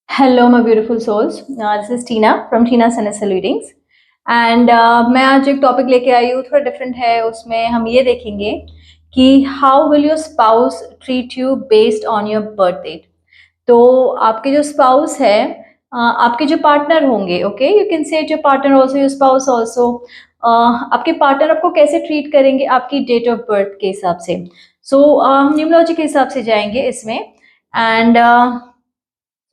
Hello my beautiful souls, this is Tina from Tina सनेसल readings. And मैं आज एक टॉपिक लेके आई हूँ, थोड़ा डिफरेंट है। उसमें हम ये देखेंगे कि how will your spouse treat you based on your birth date. तो आपके जो स्पाउस है, आपके जो पार्टनर होंगे, okay, you can say your partner also, your spouse also, आपके पार्टनर आपको कैसे ट्रीट करेंगे आपकी डेट ऑफ बर्थ के हिसाब से। सो हम न्यूमरोलॉजी के हिसाब से जाएंगे इसमें। एंड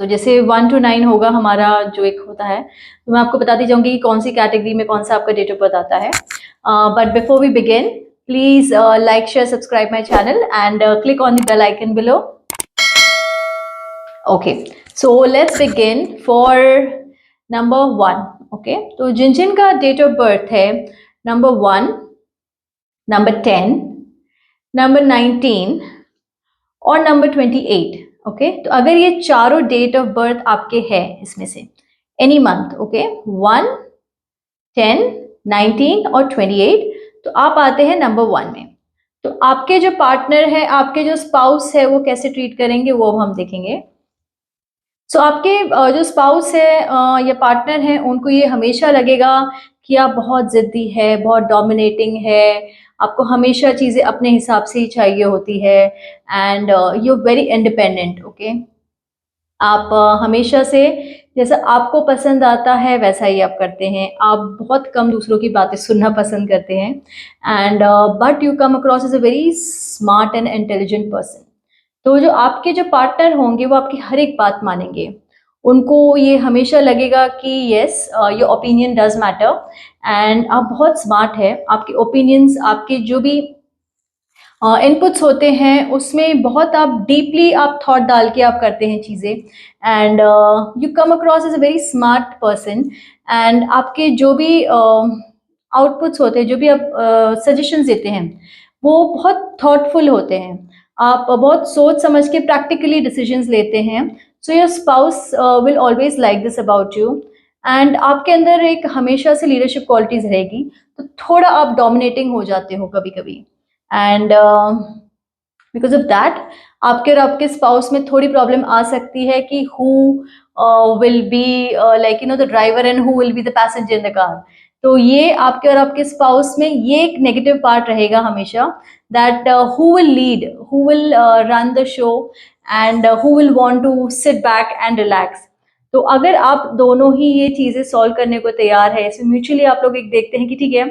तो जैसे 1 to 9 होगा हमारा जो एक होता है, तो मैं आपको बताती जाऊंगी कि कौन सी कैटेगरी में कौन सा आपका डेट ऑफ बर्थ आता है। But before we begin, please like share subscribe my channel and click on the bell icon below. Okay, so let's begin for number 1। Okay, तो जिन जिन का डेट ऑफ बर्थ है नंबर 1, नंबर 10, नंबर 19 और number 28। Okay, तो अगर ये चारों डेट ऑफ बर्थ आपके हैं इसमें से एनी मंथ, ओके, 1, 10, 19 और 28, तो आप आते हैं नंबर 1 में। तो आपके जो पार्टनर है, आपके जो स्पाउस है, वो कैसे ट्रीट करेंगे वो हम देखेंगे। सो आपके जो स्पाउस है या पार्टनर है, उनको ये हमेशा लगेगा कि आप बहुत जिद्दी है, बहुत डोमिनेटिंग है, आपको हमेशा चीज़ें अपने हिसाब से ही चाहिए होती है। And you very independent. Okay, आप हमेशा से जैसा आपको पसंद आता है वैसा ही आप करते हैं। आप बहुत कम दूसरों की बातें सुनना पसंद करते हैं। And but you come across as a very smart and intelligent person. तो जो आपके जो पार्टनर होंगे वो आपकी हर एक बात मानेंगे। उनको ये हमेशा लगेगा कि yes, your opinion does matter. And आप बहुत स्मार्ट है, आपके ओपिनियंस, आपके जो भी इनपुट्स होते हैं उसमें बहुत आप डीपली आप थॉट डाल के आप करते हैं चीज़ें। And you come across as a very smart person. And आपके जो भी आउटपुट्स होते हैं, जो भी आप सजेशंस देते हैं, वो बहुत थॉटफुल होते हैं। आप बहुत सोच समझ के प्रैक्टिकली डिसीजंस लेते हैं। So your spouse will always like this about you. And आपके अंदर एक हमेशा से लीडरशिप क्वालिटीज रहेगी। तो थोड़ा आप डोमिनेटिंग हो जाते हो कभी कभी। एंड बिकॉज ऑफ दैट आपके और आपके स्पाउस में थोड़ी प्रॉब्लम आ सकती है कि who will be like the driver and who will be the passenger in the car. तो ये आपके और आपके स्पाउस में ये एक नेगेटिव पार्ट रहेगा हमेशा, that who will lead, who will run the show, and who will want to sit back and relax. तो अगर आप दोनों ही ये चीजें सॉल्व करने को तैयार है, इसमें म्यूचुअली आप लोग एक देखते हैं कि ठीक है,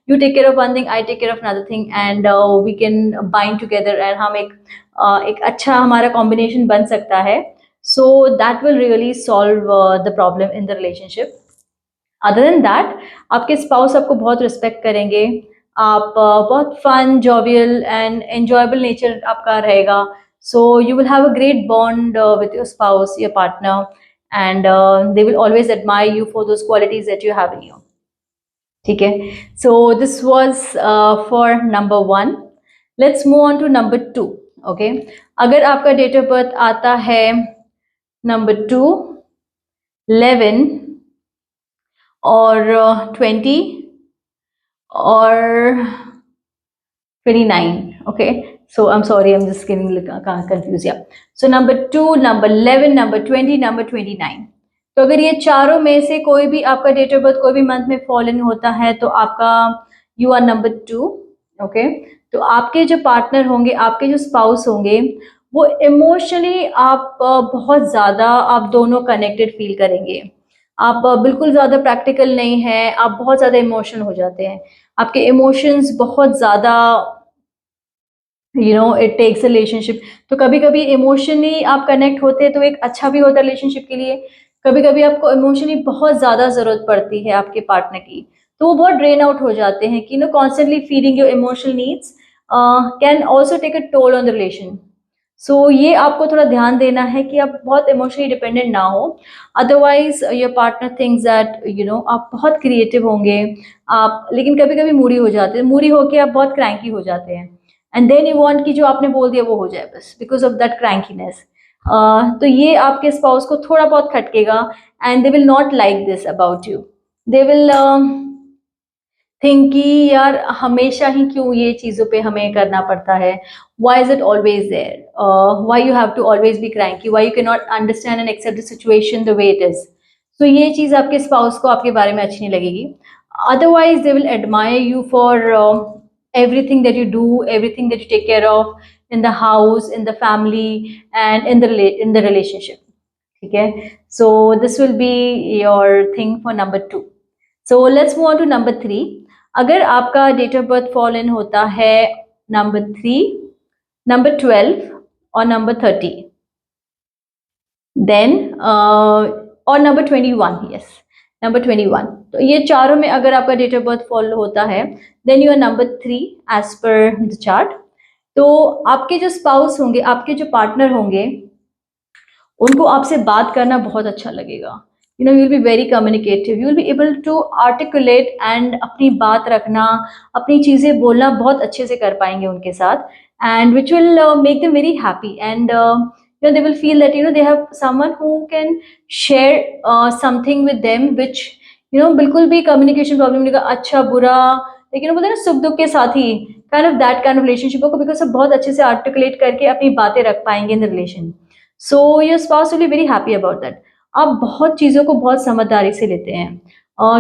you take care of one thing, I take care of another thing, and we can bind together, and हम एक अच्छा हमारा कॉम्बिनेशन बन सकता है। So that will really solve the problem in the relationship. Other than that, आपके spouse आपको बहुत रिस्पेक्ट करेंगे। आप बहुत fun, jovial and enjoyable nature आपका रहेगा। So you will have a great bond with your spouse, your partner, and they will always admire you for those qualities that you have in you. ठीक है, so this was for number 1। Let's move on to number 2। Okay, अगर आपका date of birth आता है number 2, 11 और 20 और 29। Okay, so I'm sorry, I'm just getting confused. Yeah, so number 2, number 11, number 20, number 29। तो अगर ये चारों में से कोई भी आपका डेट ऑफ बर्थ कोई भी मंथ में फॉल इन होता है तो आपका यू आर नंबर 2। ओके, तो आपके जो पार्टनर होंगे, आपके जो स्पाउस होंगे, वो इमोशनली आप बहुत ज़्यादा आप दोनों कनेक्टेड फील करेंगे। आप बिल्कुल ज़्यादा प्रैक्टिकल नहीं है, आप बहुत ज़्यादा इमोशनल हो जाते हैं। आपके इमोशंस बहुत ज़्यादा इट टेक्स रिलेशनशिप। तो कभी कभी इमोशनली आप कनेक्ट होते हैं तो एक अच्छा भी होता है रिलेशनशिप के लिए। कभी कभी आपको इमोशनली बहुत ज़्यादा ज़रूरत पड़ती है आपके पार्टनर की, तो वो बहुत ड्रेन आउट हो जाते हैं कि constantly feeding your emotional needs can also take a toll on the relation. So ये आपको थोड़ा ध्यान देना है कि आप बहुत इमोशनली डिपेंडेंट ना हो। Otherwise your partner thinks that आप बहुत क्रिएटिव होंगे आप, लेकिन कभी कभी मूडी हो जाते हैं, मूडी होके आप बहुत क्रैंकी हो जाते हैं। एंड देन यू वांट कि जो आपने बोल दिया वो हो जाए बस, बिकॉज ऑफ दैट क्रैंकीनेस। तो ये आपके स्पाउस को थोड़ा बहुत खटकेगा। And they will not like this about you. They will think कि यार हमेशा ही क्यों ये चीज़ों पे हमें करना पड़ता है, why is it always there, why you have to always be cranky, why you can not understand and accept the situation the way it is. So ये चीज़ आपके स्पाउस को आपके बारे में अच्छी नहीं लगेगी। Otherwise they will admire you for everything that you do, everything that you take care of in the house, in the family, and in the relationship. ठीक है, so this will be your thing for number 2. So let's move on to number 3. अगर आपका date of birth fall in होता है number 3, number 12 और number 30, then और number 21, yes number 21, तो ये चारों में अगर आपका डेट ऑफ बर्थ फॉल होता है then you are number 3 as per the chart. तो आपके जो स्पाउस होंगे, आपके जो पार्टनर होंगे, उनको आपसे बात करना बहुत अच्छा लगेगा। You know, you will be very communicative, you will be able to articulate and अपनी बात रखना, अपनी चीज़ें बोलना बहुत अच्छे से कर पाएंगे उनके साथ, and which will make them very happy, and you know they will feel that they have someone who can share something with them which बिल्कुल भी कम्युनिकेशन प्रॉब्लम नहीं का, अच्छा बुरा, लेकिन बोलते हैं ना सुख दुख के साथ ही, kind of that kind of relationship को, बिकॉज सब बहुत अच्छे से आर्टिकुलेट करके अपनी बातें रख पाएंगे in the relation. So your spouse will be very happy about that. आप बहुत चीज़ों को बहुत समझदारी से लेते हैं,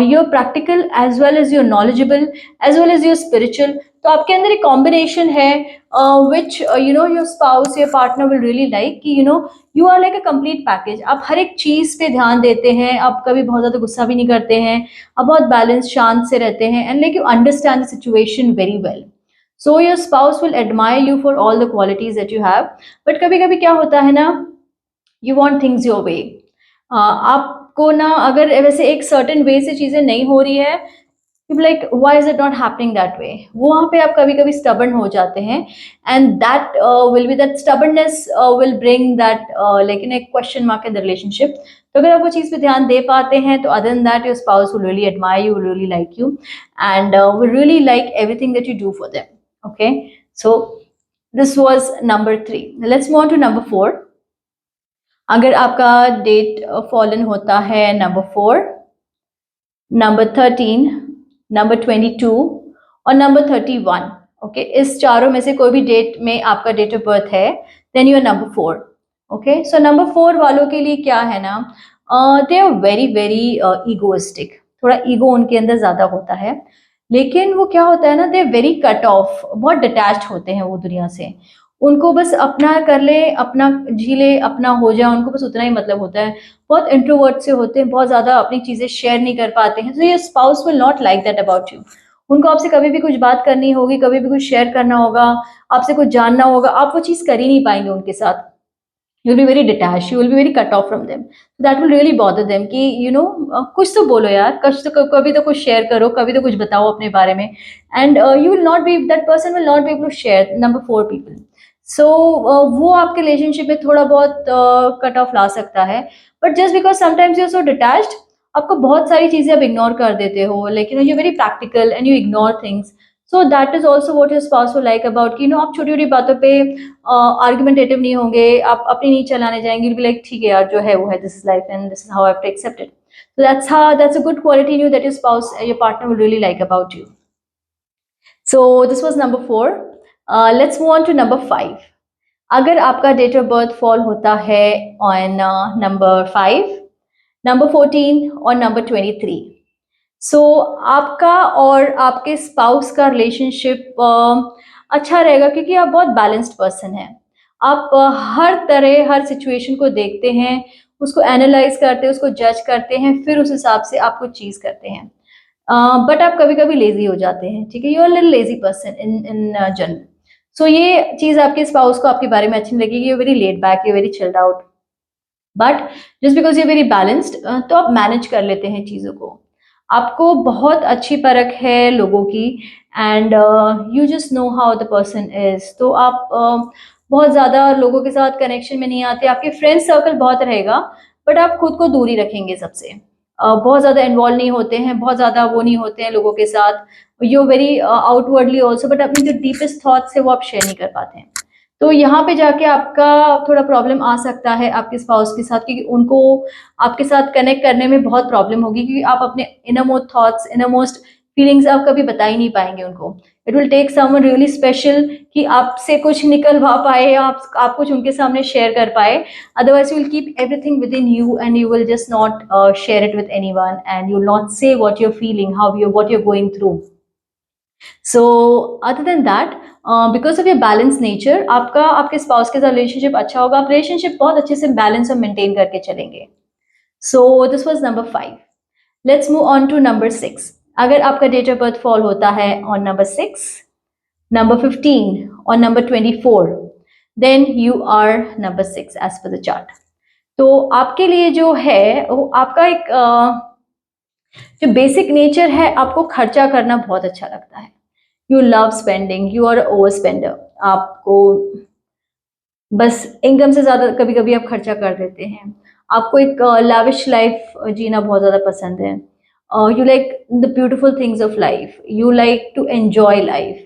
you're practical as well as you're knowledgeable as well as you're spiritual। तो आपके अंदर एक कॉम्बिनेशन है which your spouse, your partner will really like कि you are like a complete package। आप हर एक चीज़ पे ध्यान देते हैं, आप कभी बहुत ज़्यादा गुस्सा भी नहीं करते हैं, आप बहुत बैलेंस शांत से रहते हैं, and like you understand the situation very well. So your spouse will admire you for all the qualities that you have. But कभी कभी क्या होता है ना, you want things your way. आपको ना अगर वैसे एक सर्टेन वे से चीज़ें नहीं हो रही है, like why is it not happening that way, वहाँ पे आप कभी कभी स्टबर्न हो जाते हैं, and that will be that stubbornness will bring that like in A question mark in the relationship. तो अगर आप वो चीज़ पे ध्यान दे पाते हैं तो other than that your spouse will really admire you, will really like you, and will really like everything that you do for them. Okay, so this was number 3। Let's move on to number 4। अगर आपका date fallen होता है number 4, number 13, number 22 और number 31, okay, इस चारों में से कोई भी डेट में आपका डेट ऑफ बर्थ है then you are number 4। Okay, so number 4 वालों के लिए क्या है ना, they are very very egoistic, थोड़ा ईगो उनके अंदर ज़्यादा होता है, लेकिन वो क्या होता है ना, they are very cut off, बहुत डिटैच्ड होते हैं वो दुनिया से। उनको बस अपना कर ले, अपना जी ले, अपना हो जाए, उनको बस उतना ही मतलब होता है। बहुत इंट्रोवर्ट से होते हैं, बहुत ज़्यादा अपनी चीज़ें शेयर नहीं कर पाते हैं। सो ये spouse will not like that about you. उनको आपसे कभी भी कुछ बात करनी होगी, कभी भी कुछ शेयर करना होगा, आपसे कुछ जानना होगा, आप वो चीज़ कर ही नहीं पाएंगे उनके साथ। You will be very detach, you will be very cut of from them, that will really bother them कि कुछ तो बोलो यार, कुछ तो कभी तो कुछ शेयर करो, कभी तो कुछ बताओ अपने बारे में, and you will not be, that person will not be able to share. Number 4 people, so वो आपके रिलेशनशिप में थोड़ा बहुत कट ऑफ ला सकता है, but just because sometimes you are so detached, आपको बहुत सारी चीज़ें आप इग्नोर कर देते हो, लेकिन you very practical and you ignore things. So that is also what your spouse will like about कि आप छोटी छोटी बातों पे आर्ग्यूमेंटेटिव नहीं होंगे, आप अपनी नहीं चलाने जाएंगे, बी लाइक ठीक है यार जो है वो है, this is life and this is how I have to accept it. So that's a good quality in you that your spouse, your partner will really like about you. So this was number 4. Let's move on to number 5. अगर आपका date of birth fall होता है on number 5, number 14 और number 23, सो आपका और आपके spouse का relationship अच्छा रहेगा, क्योंकि आप बहुत बैलेंस्ड पर्सन हैं। आप हर तरह हर सिचुएशन को देखते हैं, उसको एनालाइज करते हैं, उसको जज करते हैं, फिर उस हिसाब से आप कुछ चीज़ करते हैं। बट आप कभी कभी लेजी हो जाते हैं, ठीक है, you are little lazy person in general. So ये चीज़ आपके स्पाउस को आपके बारे में अच्छी नहीं लगेगी, you very laid back, you very chilled out, but just because you very balanced, तो आप मैनेज कर लेते हैं चीज़ों को। आपको बहुत अच्छी परख है लोगों की, and you just know how the person is. तो आप बहुत ज़्यादा लोगों के साथ कनेक्शन में नहीं आते, आपके फ्रेंड सर्कल बहुत रहेगा, बट आप खुद को दूरी रखेंगे सबसे, बहुत ज़्यादा इन्वॉल्व नहीं होते हैं, बहुत ज़्यादा वो नहीं होते हैं लोगों के साथ, you very outwardly also, but अपनी जो डीपेस्ट थॉट्स है वो आप शेयर नहीं कर पाते हैं। तो यहाँ पे जाके आपका थोड़ा प्रॉब्लम आ सकता है आपके स्पाउस के साथ, क्योंकि उनको आपके साथ कनेक्ट करने में बहुत प्रॉब्लम होगी, क्योंकि आप अपने इनरमोस्ट थॉट्स, इनरमोस्ट फीलिंग्स आप कभी बता ही नहीं पाएंगे उनको। It will take someone really special कि आपसे कुछ निकलवा पाए या आप कुछ उनके सामने शेयर कर पाए। Otherwise you will keep everything within you and you will just not share it with anyone and you will not say what you are feeling, how you what you are going through. So other than that, because of your balance nature, आपका आपके spouse के साथ relationship अच्छा होगा, आप relationship बहुत अच्छे से बैलेंस और मेंटेन करके चलेंगे। So this was number 5। Let's move on to number 6। अगर आपका डेट ऑफ बर्थ फॉल होता है ऑन नंबर 6, नंबर 15 और number 24, then you are number 6 as per the chart. तो आपके लिए जो है वो आपका एक जो बेसिक नेचर है, आपको खर्चा करना बहुत अच्छा लगता है। You love spending, you are over spender. आपको बस इनकम से ज्यादा कभी कभी आप खर्चा कर देते हैं। आपको एक लाविश लाइफ जीना बहुत ज्यादा पसंद है। You like the beautiful things of life, you like to enjoy life.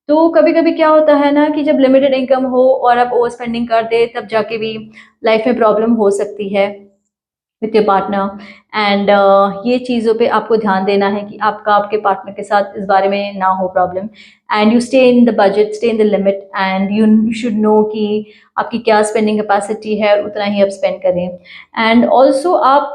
तो कभी कभी क्या होता है ना कि जब लिमिटेड इनकम हो और आप ओवर स्पेंडिंग कर दे, तब जाके भी लाइफ में प्रॉब्लम हो सकती है विथ योर पार्टनर। एंड ये चीज़ों पे आपको ध्यान देना है कि आपका आपके पार्टनर के साथ इस बारे में ना हो problem. And you stay in the budget, stay in the limit, and you should know कि आपकी क्या स्पेंडिंग कैपेसिटी है, उतना ही आप स्पेंड करें। एंड ऑल्सो आप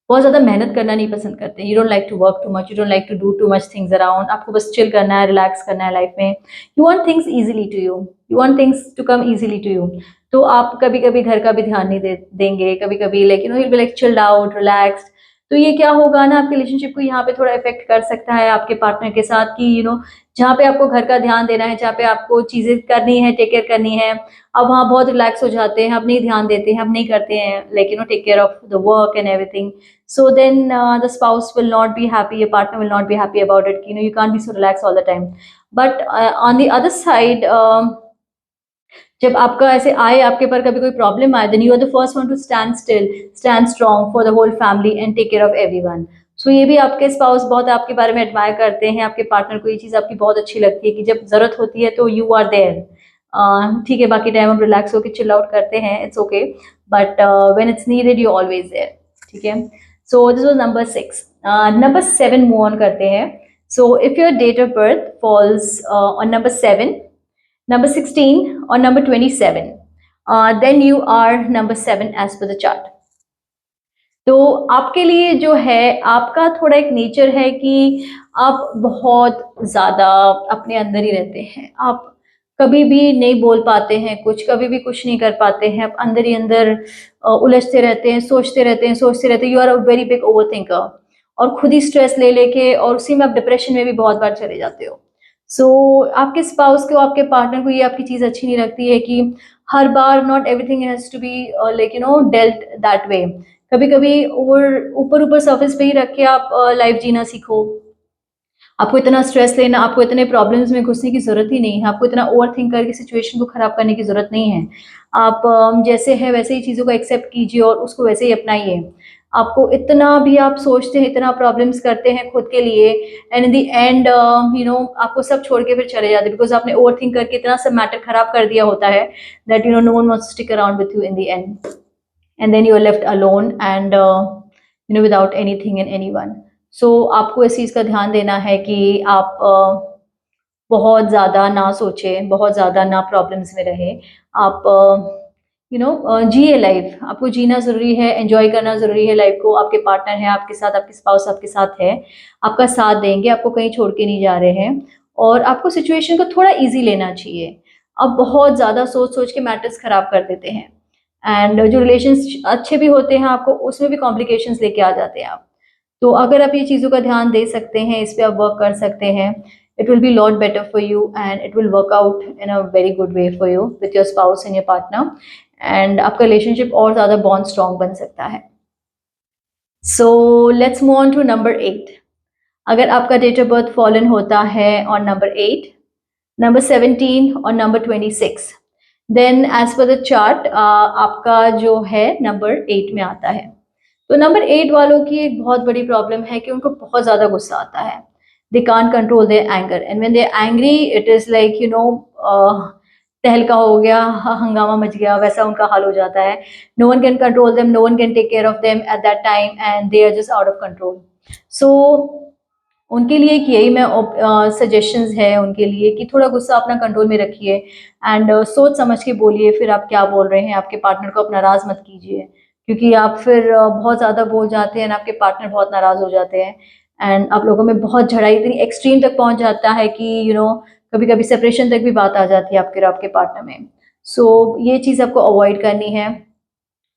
बहुत ज़्यादा मेहनत करना नहीं पसंद करते। You don't like to work too much, you don't like to do too much things around. आपको बस चिल करना है, रिलैक्स करना है लाइफ में। You want things easily to you, you want things to come easily to you. तो आप कभी कभी घर का भी ध्यान नहीं देंगे, कभी कभी like you know you be like chilled out, relaxed. तो ये क्या होगा ना, आपके रिलेशनशिप को यहाँ पे थोड़ा इफेक्ट कर सकता है आपके पार्टनर के साथ कि यू नो जहाँ पे आपको घर का ध्यान देना है, जहाँ पे आपको चीजें करनी है, टेक केयर करनी है, अब वहाँ बहुत रिलैक्स हो जाते हैं, अब नहीं ध्यान देते हैं, अब नहीं करते हैं like you know take care of the work and everything. So then the spouse will not be happy, your partner will not be happy about it. You know, you can't be so relaxed all the time. But on the other side, जब आपका ऐसे आए, आपके पर कभी कोई problem आए, then you are the first one to stand still, stand strong for the whole family and take care of everyone. So ये भी आपके स्पाउस बहुत आपके बारे में एडमायर करते हैं, आपके पार्टनर को ये चीज़ आपकी बहुत अच्छी लगती है कि जब जरूरत होती है तो यू आर देयर। ठीक है, बाकी टाइम हम रिलैक्स होकर चिल आउट करते हैं, it's okay, but when it's needed you always there. ठीक है, so this was number 6। Number 7 move on करते हैं। So if your date of birth falls on number 7, number 16 or number 27, then you are number 7 as per the chart. तो आपके लिए जो है आपका थोड़ा एक नेचर है कि आप बहुत ज़्यादा अपने अंदर ही रहते हैं। आप कभी भी नहीं बोल पाते हैं कुछ, कभी भी कुछ नहीं कर पाते हैं, आप अंदर ही अंदर उलझते रहते हैं, सोचते रहते हैं, सोचते रहते हैं। You are a very big over thinker, और खुद ही स्ट्रेस ले लेके और उसी में आप डिप्रेशन में भी बहुत बार चले जाते हो। सो आपके स्पाउस को, आपके पार्टनर को ये आपकी चीज़ अच्छी नहीं लगती है कि हर बार not everything has to be like you know dealt that way. कभी कभी ऊपर ऊपर सर्फेस पे ही रख के आप लाइफ जीना सीखो। आपको इतना स्ट्रेस लेना, आपको इतने प्रॉब्लम्स में घुसने की जरूरत ही नहीं है, आपको इतना ओवर थिंक करके सिचुएशन को खराब करने की जरूरत नहीं है। आप जैसे है वैसे ही चीज़ों को एक्सेप्ट कीजिए और उसको वैसे ही अपनाइए। आपको इतना भी आप सोचते हैं, इतना प्रॉब्लम्स करते हैं खुद के लिए, and in the and you no आपको सब छोड़ के फिर चले जाते हैं, बिकॉज आपने ओवर थिंक करके इतना सब मैटर खराब कर दिया होता है that you know no one wants to stick around with you in the end then you are left alone and you know without anything and anyone. So आपको इस चीज़ का ध्यान देना है कि आप बहुत ज़्यादा ना सोचें, बहुत ज़्यादा ना प्रॉब्लम्स में रहे। आप यू नो जिए लाइफ, आपको जीना ज़रूरी है, एंजॉय करना ज़रूरी है लाइफ को। आपके पार्टनर है आपके साथ, आपके स्पाउस आपके साथ है, आपका साथ देंगे, आपको कहीं छोड़ के नहीं जा रहे हैं, और आपको सिचुएशन को थोड़ा ईजी लेना चाहिए। आप बहुत ज़्यादा सोच सोच के मैटर्स ख़राब कर देते हैं, एंड जो रिलेशंस अच्छे भी होते हैं आपको उसमें भी कॉम्प्लिकेशंस लेके आ जाते हैं आप। तो अगर आप ये चीज़ों का ध्यान दे सकते हैं, इस पे आप वर्क कर सकते हैं, it will be lot better for you and it will work out in a very good way for you with your spouse and your partner, एंड आपका रिलेशनशिप और ज़्यादा बॉन्ड स्ट्रॉन्ग बन सकता है। So let's move on to number 8। अगर आपका date of birth fallen होता है ऑन नंबर 8, नंबर 17 और number 26, then as per the chart आपका जो है नंबर 8 में आता है। तो नंबर 8 वालों की एक बहुत बड़ी प्रॉब्लम है कि उनको बहुत ज़्यादा गुस्सा आता है। They can't control their anger, and when they are angry it is like you know तहलका हो गया, हंगामा मच गया, वैसा उनका हाल हो जाता है। No one can control them, no one can take care of them at that time, and they are just out of control. So उनके लिए कि यही मैं सजेशंस है उनके लिए कि थोड़ा गुस्सा अपना कंट्रोल में रखिए एंड सोच समझ के बोलिए फिर आप क्या बोल रहे हैं, आपके पार्टनर को अपना नाराज मत कीजिए, क्योंकि आप फिर बहुत ज़्यादा बोल जाते हैं, आपके पार्टनर बहुत नाराज़ हो जाते हैं एंड आप लोगों में बहुत झगड़ा इतनी एक्सट्रीम तक पहुंच जाता है कि कभी कभी सेपरेशन तक भी बात आ जाती है आपके और आपके पार्टनर में। सो ये चीज़ आपको अवॉइड करनी है।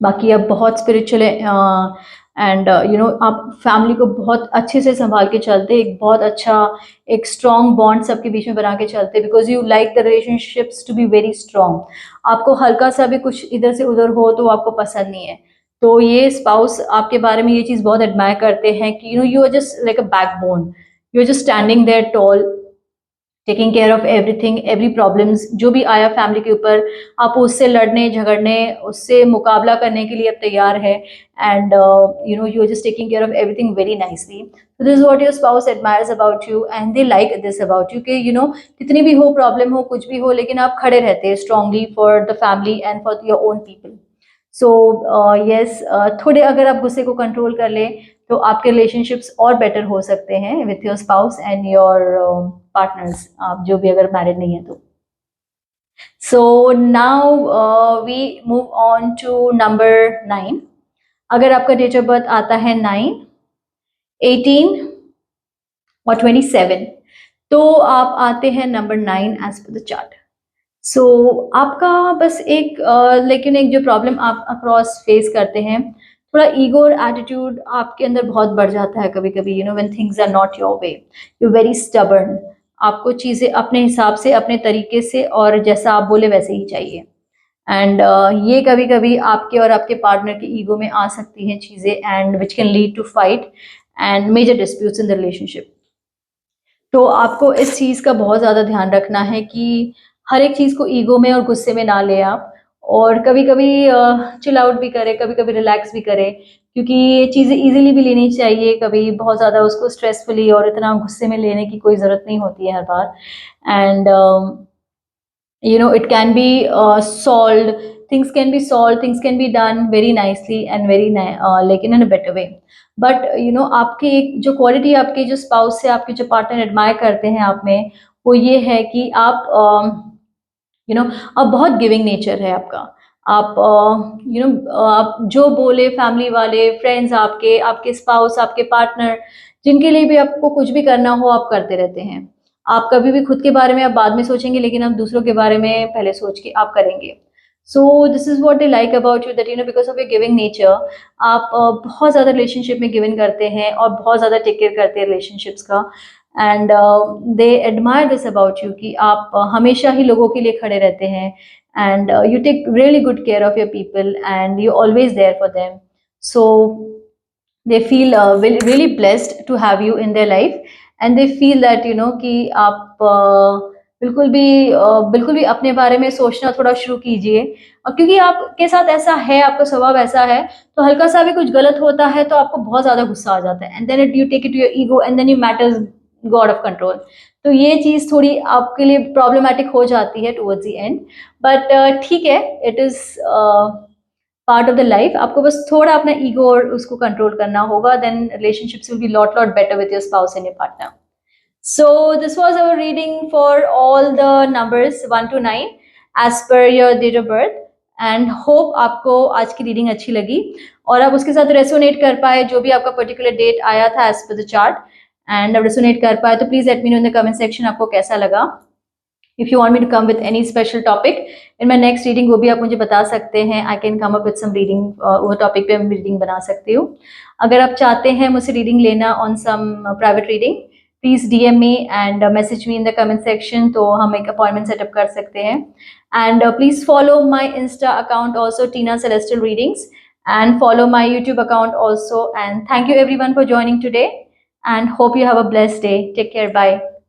बाकी आप बहुत स्पिरिचुअल एंड आप फैमिली को बहुत अच्छे से संभाल के चलते, एक बहुत अच्छा एक स्ट्रॉन्ग बॉन्ड सबके बीच में बना के चलते, because you like the relationships to be very strong. आपको हल्का सा भी कुछ इधर से उधर हो तो आपको पसंद नहीं है। तो ये स्पाउस आपके बारे में ये चीज़ बहुत एडमायर करते हैं कि you are just like a backbone, you are just standing there tall, taking care of everything, every problems जो भी आया फैमिली के ऊपर, आप उससे लड़ने झगड़ने उससे मुकाबला करने के लिए आप तैयार है and you are just taking care of everything very nicely. So this is what your spouse admires about you and they like this about you कि कितनी भी हो प्रॉब्लम हो कुछ भी हो लेकिन आप खड़े रहते हैं strongly for the family and for your own people. So yes, थोड़े अगर आप गुस्से को कंट्रोल कर ले तो आपके रिलेशनशिप्स और बेटर हो सकते हैं with your spouse and your partners, आप जो भी अगर मैरिड नहीं है तो। So now we move on to number 9। अगर आपका डेट ऑफ बर्थ आता है 9, 18 और 27 तो आप आते हैं number 9 as per the chart. So आपका बस एक लेकिन एक जो प्रॉब्लम आप अक्रॉस फेस करते हैं, थोड़ा ईगो और एटीट्यूड आपके अंदर बहुत बढ़ जाता है कभी कभी, when things are not your way, you very stubborn, आपको चीज़ें अपने हिसाब से अपने तरीके से और जैसा आप बोले वैसे ही चाहिए एंड ये कभी कभी आपके और आपके पार्टनर के ईगो में आ सकती हैं चीज़ें and which can lead to fight and major disputes in the relationship. तो आपको इस चीज़ का बहुत ज़्यादा ध्यान रखना है कि हर एक चीज़ को ईगो में और गुस्से में ना ले आप, और कभी कभी चिल आउट भी करें, कभी कभी रिलैक्स भी करें, क्योंकि ये चीज़ें इजीली भी लेनी चाहिए, कभी बहुत ज़्यादा उसको स्ट्रेसफुली और इतना गुस्से में लेने की कोई ज़रूरत नहीं होती है हर बार and it can be solved, things can be solved, things can be done very nicely and very like in a better way। But आपके एक जो क्वालिटी आपके जो स्पाउस से आपके जो पार्टनर एडमायर करते हैं आप में, वो ये है कि आप आप बहुत गिविंग नेचर है आपका। आप आप जो बोले फैमिली वाले फ्रेंड्स आपके आपके स्पाउस आपके पार्टनर जिनके लिए भी आपको कुछ भी करना हो आप करते रहते हैं। आप कभी भी खुद के बारे में आप बाद में सोचेंगे लेकिन आप दूसरों के बारे में पहले सोच के आप करेंगे। So this is what they like about you, that because of your giving nature आप बहुत ज़्यादा रिलेशनशिप में गिविंग करते हैं और बहुत ज़्यादा टेक केयर करते हैं रिलेशनशिप्स का and they admire this about you कि आप हमेशा ही लोगों के लिए खड़े रहते हैं and you take really good care of your people and you always there for them. So they feel really blessed to have you in their life and they feel that कि आप बिल्कुल भी अपने बारे में सोचना थोड़ा शुरू कीजिए, और क्योंकि आपके साथ ऐसा है, आपका स्वभाव ऐसा है, तो हल्का सा भी कुछ गलत होता है तो आपको बहुत ज्यादा गुस्सा आ जाता है and then you take it to your ego and then you matters god of control. तो ये चीज थोड़ी आपके लिए प्रॉब्लमेटिक हो जाती है टुवर्ड्स द एंड, बट ठीक है, it is part of the life. आपको बस थोड़ा अपना ईगो और उसको कंट्रोल करना होगा, then relationships will be lot better with your spouse and your partner. So this was our reading for all the numbers 1 to 9 as per your date of birth and hope आपको आज की reading अच्छी लगी और आप उसके साथ resonate कर पाए, जो भी आपका पर्टिकुलर डेट आया था as per the chart and आप रेसोनेट कर पाए तो please let me know in the comment section आपको कैसा लगा। If you want me to come with any special topic in my next reading वो भी आप मुझे बता सकते हैं, I can come up with some reading, वो टॉपिक पे मैं रीडिंग बना सकती हूँ। अगर आप चाहते हैं मुझसे रीडिंग लेना on some private reading, please DM me and message me in the comment section, तो हम एक अपॉइंटमेंट सेटअप कर सकते हैं। And please follow my Insta account also Tina celestial readings and follow my YouTube account also, and thank you everyone for joining today and hope you have a blessed day. Take care, bye.